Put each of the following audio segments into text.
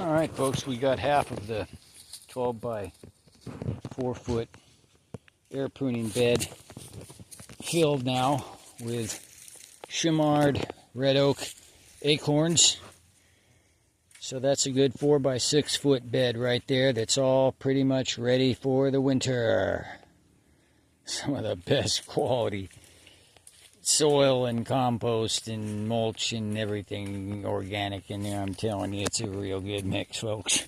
All right, folks, we got half of the 12 by 4 foot air pruning bed filled now with Shimard red oak acorns. So that's a good 4 by 6 foot bed right there. That's all pretty much ready for the winter. Some of the best quality soil and compost and mulch and everything organic in there. I'm telling you, it's a real good mix, folks.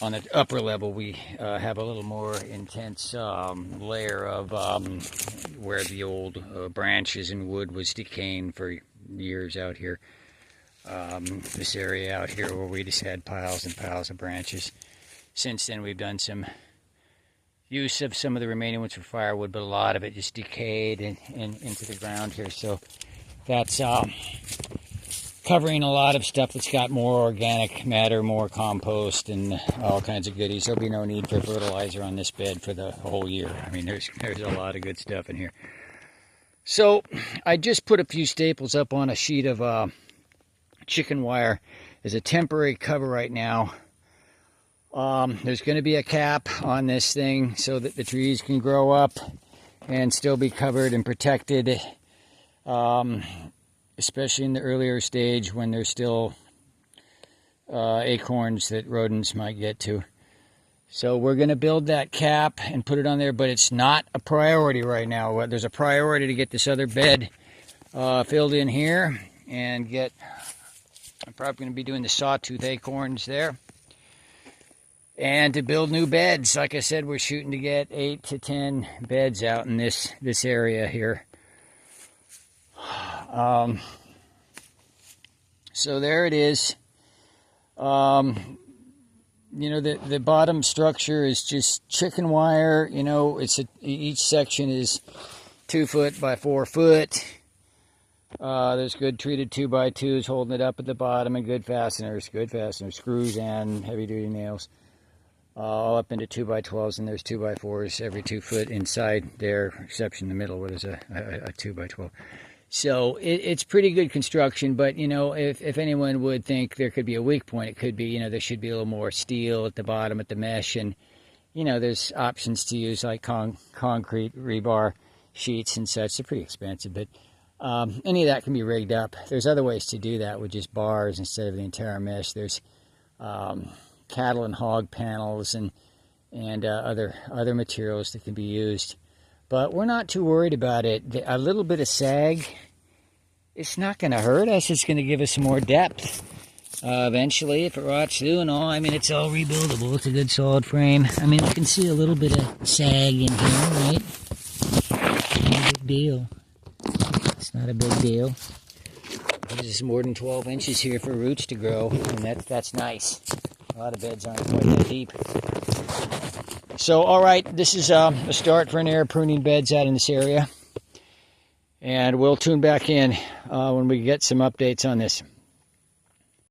On the upper level, we have a little more intense layer of where the old branches and wood was decaying for years out here. This area out here where we just had piles and piles of branches. Since then, we've done some use of some of the remaining ones for firewood, but a lot of it just decayed and into the ground here. So that's covering a lot of stuff that's got more organic matter, more compost, and all kinds of goodies. There'll be no need for fertilizer on this bed for the whole year. I mean, there's a lot of good stuff in here. So I just put a few staples up on a sheet of chicken wire as a temporary cover right now. There's going to be a cap on this thing so that the trees can grow up and still be covered and protected, especially in the earlier stage when there's still acorns that rodents might get to. So we're going to build that cap and put it on there, but it's not a priority right now. There's a priority to get this other bed filled in here and get... I'm probably going to be doing the sawtooth acorns there. And to build new beds. Like I said, we're shooting to get 8 to 10 beds out in this area here. So there it is. You know, the bottom structure is just chicken wire. You know, each section is 2 foot by 4 foot. There's good treated 2x2s holding it up at the bottom, and good fasteners, screws and heavy-duty nails, all up into 2x12s, and there's 2x4s every 2 foot inside there, exception in the middle where there's a 2x12. So it's pretty good construction, but, you know, if anyone would think there could be a weak point, it could be, you know, there should be a little more steel at the bottom at the mesh, and, you know, there's options to use like concrete rebar sheets and such. They're pretty expensive, but... any of that can be rigged up. There's other ways to do that with just bars instead of the entire mesh. There's cattle and hog panels and other materials that can be used. But we're not too worried about it. A little bit of sag, it's not going to hurt us. It's going to give us some more depth eventually if it rots through and all. I mean, it's all rebuildable. It's a good solid frame. I mean, you can see a little bit of sag in here, right? No big deal. It's not a big deal. This is more than 12 inches here for roots to grow, and that's nice. A lot of beds aren't quite that deep. So, all right, this is a start for an air pruning beds out in this area. And we'll tune back in when we get some updates on this.